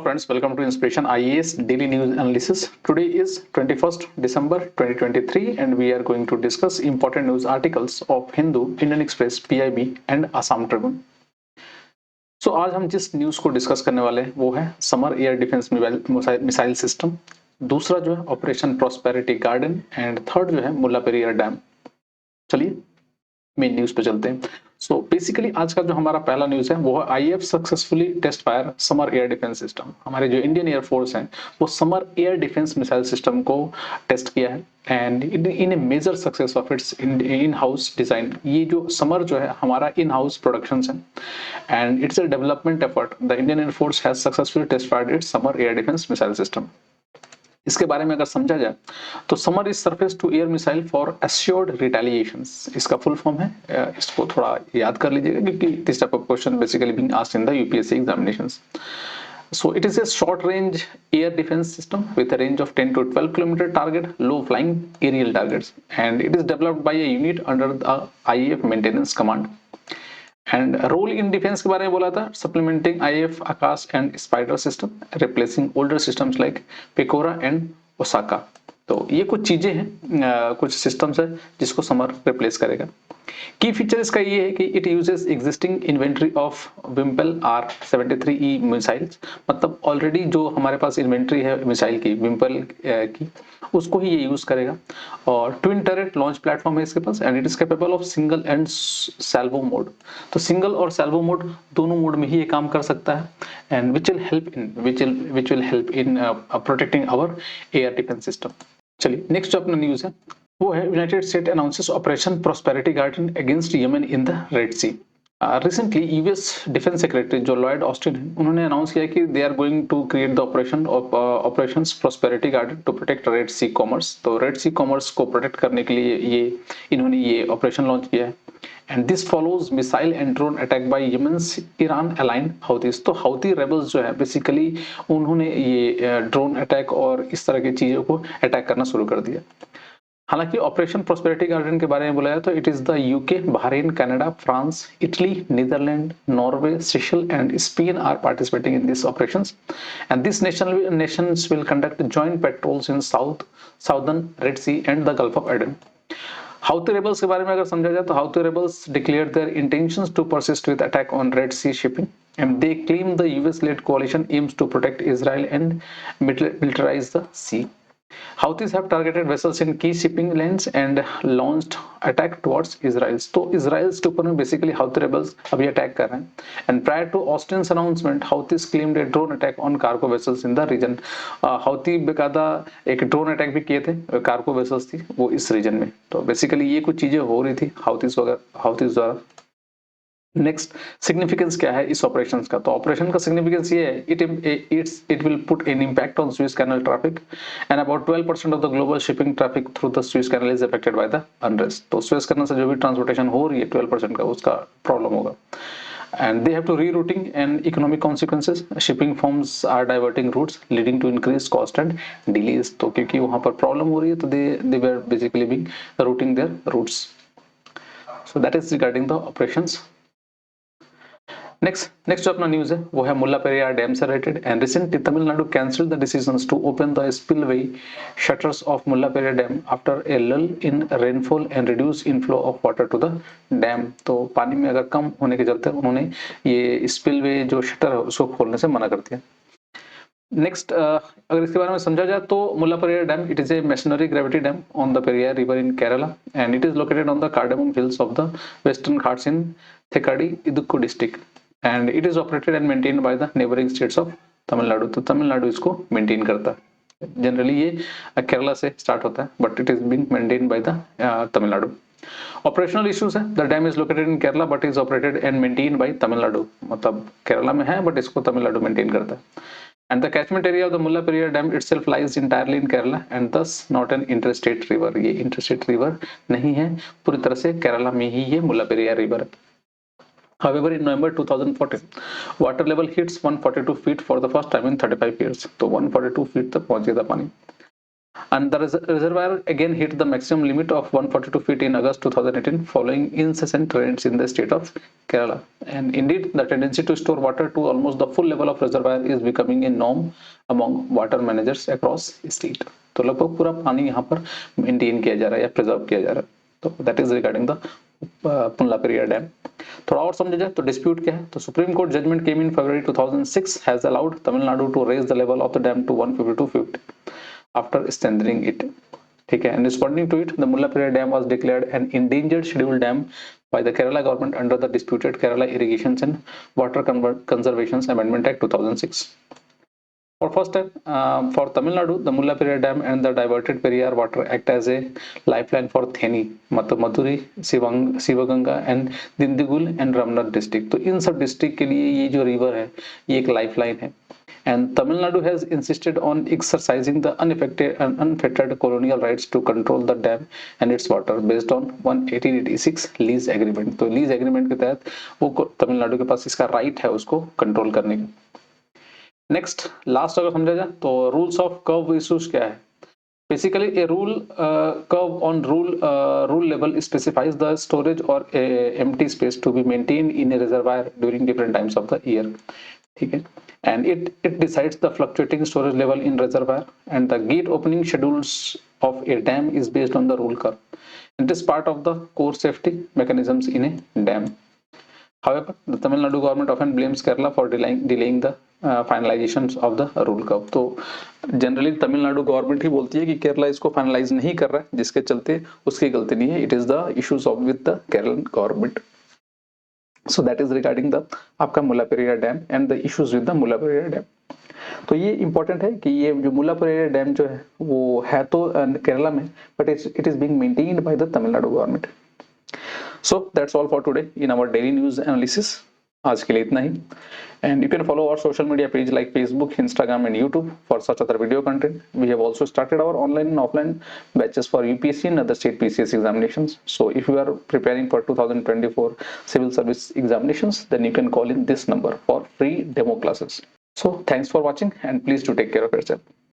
friends, welcome to Inspiration IAS Daily News Analysis. Today is 21st December 2023 and we are going to discuss important news articles of Hindu, Indian Express, PIB and Assam Tribune. So आज हम जिस news को discuss करने वाले हैं वो है summer air defence missile system, दूसरा जो है operation Prosperity garden and third जो है मुल्ला पेरियार डैम। चलिए मेन न्यूज पे चलते हैं। सो बेसिकली आज का जो हमारा पहला न्यूज है वो है IAF successfully test fire SAMAR air defence system. हमारे जो इंडियन एयरफोर्स हैं वो SAMAR air defence missile system को टेस्ट किया है and in a major success of its in house design. ये जो समर जो है हमारा इन हाउस प्रोडक्शन है and it's a development effort. The Indian air force has successfully test fired its SAMAR air defence missile system. इसके बारे में अगर समझा जाए तो SAMAR is surface to air missile for assured retaliations, इसका फुल फॉर्म है। इसको थोड़ा याद कर लीजिएगा क्योंकि this type of question basically being asked in the UPSC examinations. So it is a short range air defense system with a range of 10 to 12 kilometer target, low flying aerial targets, and it is developed by a unit under the IAF maintenance command. And role in defence के बारे में बोला था, supplementing IAF Akash and Spider system, replacing older systems like Pechora and Osaka. तो ये कुछ चीजें हैं, कुछ सिस्टम्स है जिसको समर रिप्लेस करेगा। की फीचर इसका ये है कि it uses existing inventory of Vympel R-73E missiles, मतलब ऑलरेडी जो हमारे पास इन्वेंट्री है मिसाइल की विम्पल की उसको ही ये यूज करेगा। और ट्विन टरेट लॉन्च प्लेटफॉर्म है इसके पास and it is capable of single and salvo mode. तो सिंगल और सैल्वो मोड दोनों मोड में ही ये काम कर सकता है and which will help in protecting our air defence system. चलिए नेक्स्ट जो अपना न्यूज है वो है United State announces Operation Prosperity Guardian against Yemen in the Red Sea. Recently US defence secretary जो लॉयड ऑस्टिन है उन्होंने अनाउंस किया कि दे are going to create the operations Prosperity Guardian to protect Red Sea commerce. तो Red Sea commerce को protect करने के लिए इन्होंने ये ऑपरेशन लॉन्च किया है and this follows missile and drone attack by Yemen's Iran aligned Houthis. तो हाउथी रेबल्स जो है बेसिकली उन्होंने ये ड्रोन अटैक और इस तरह की चीजों को अटैक करना शुरू कर दिया। हालांकि ऑपरेशन प्रॉस्पेरिटी गार्डन के बारे में बोला है तो it is the UK, Bahrain, Canada, France, Italy, Netherland, Norway, Seychelles and Spain are participating in this operations and this nations will conduct joint patrols in southern Red Sea and the Gulf of Aden. Houthi rebels के बारे में अगर समझा जाए तो Houthi rebels declared their intentions to persist with attack on red sea shipping and they claim the US led coalition aims to protect Israel and militarize the sea. Houthis have targeted vessels in key shipping lanes and launched attack towards Israel. तो Israel के ऊपर में basically Houthi rebels अभी attack कर रहे हैं and prior to Austin's announcement Houthis claimed a drone attack on cargo vessels in the region. Houthi बेकायदा एक ड्रोन अटैक भी किए थे, कार्गो वेसल्स थी वो इस रीजन में। तो बेसिकली ये कुछ चीजें हो रही थी हाउथीज द्वारा। नेक्स्ट सिग्निफिकेंस क्या है इस ऑपरेशन का? तो ऑपरेशन का सिग्निफिकेंस ये है it will put an impact on Suez canal traffic and about 12% of the global shipping traffic through the Suez canal is affected by the unrest. तो स्विस कैनल से जो भी ट्रांसपोर्टेशन हो रही है 12% का उसका प्रॉब्लम होगा and they have to rerouting and economic consequences. Shipping firms are diverting routes leading to increased cost and delays. तो क्योंकि वहां पर प्रॉब्लम हो रही है तो they were basically being routing their routes. So that is regarding the operations. Next जो अपना न्यूज है वो है मुल्ला पेरियार डैम से related and recently Tamil Nadu cancelled the decisions to open the spillway shutters of Mulla Periyar dam after a lull in rainfall and reduce inflow of water to the dam. तो पानी में अगर कम होने के चलते उन्होंने ये स्पिलवे जो शटर है उसको खोलने से मना कर दिया। नेक्स्ट अगर इसके बारे में समझा जाए तो मुल्ला Periyar dam it is a masonry gravity dam on the Periyar river in Kerala and it is located on the Cardamom Hills of the Western Ghats in Thekkady Idukki district and it is operated and maintained by the neighboring states of Tamil Nadu. तो तमिलनाडु इसको maintain करता है। Generally ये केरला से start होता है but it is being maintained by the Tamil Nadu. Operational issues है, the dam is located in Kerala but is operated and maintained by Tamil Nadu, मतलब केरला में है बट इसको तमिलनाडु मेंटेन करता है। And the catchment area of the Mulla Periyar dam itself lies entirely in Kerala and thus not an interstate river. ये interstate river नहीं है, पूरी तरह से केरला में ही ये मुल्ला पेरियार रिवर है। However, in November 2014, water level hits 142 feet for the first time in 35 years. तो 142 feet तक पहुंच गया था पानी। And the reservoir again hit the maximum limit of 142 feet in August 2018 following incessant rains in the state of Kerala. And indeed, the tendency to store water to almost the full level of reservoir is becoming a norm among water managers across state. तो लगभग पूरा पानी यहाँ पर maintain किया जा रहा है या प्रिजर्व किया जा रहा है. तो that is regarding the Mullaperiyar dam. थोड़ा और समझा जाए तो डिस्प्यूट क्या है. तो Supreme Court judgment came in February 2006 has allowed Tamil Nadu to raise the level of the dam to 152 feet after strengthening it. ठीक है. And responding to it, the Mullaperia Dam was declared an endangered scheduled dam by the Kerala government under the disputed Kerala Irrigation and Water Conservation Amendment Act 2006. For first time, for Tamil Nadu, the Mullaperia Dam and the diverted Periyar water act as a lifeline for Theni, Maduri, Sivaganga and Dindigul and Ramnath district. तो इन सब district के लिए ये जो river है ये एक lifeline है. And Tamil Nadu has insisted on exercising the unaffected and unfettered colonial rights to control the dam and its water based on 1886 lease agreement. तो लीज एग्रीमेंट के तहत वो तमिलनाडु के पास इसका राइट है उसको कंट्रोल करने का. नेक्स्ट लास्ट अगर समझा जाए तो रूल्स ऑफ कर्व इश्यूज क्या है. Basically, a rule curve on rule level specifies the storage or empty space to be maintained in a reservoir during different times of the year. ठीक है. And it decides the fluctuating storage level in reservoir, and the gate opening schedules of a dam is based on the rule curve. It is part of the core safety mechanisms in a dam. However, the Tamil Nadu government often blames Kerala for delaying the finalizations of the rule curve. तो generally Tamil Nadu government ही बोलती है कि केरला इसको finalise नहीं कर रहा है, जिसके चलते उसकी गलती नहीं है. It is the issues of with the Keralan government. So that is regarding the आपका Mullaperiyar dam and the issues with the Mullaperiyar dam. तो ये इंपॉर्टेंट है कि ये जो मुल्लापेरिया डैम जो है वो है तो केरला में, but it is being maintained by the Tamil Nadu government. So that's all for today in our daily news analysis. आज के लिए इतना ही. And you can follow our social media page like Facebook, Instagram and YouTube for such other video content. We have also started our online and offline batches for UPSC and other state PCS examinations. So if you are preparing for 2024 civil service examinations, then you can call in this number for free demo classes. So thanks for watching and please do take care of yourself.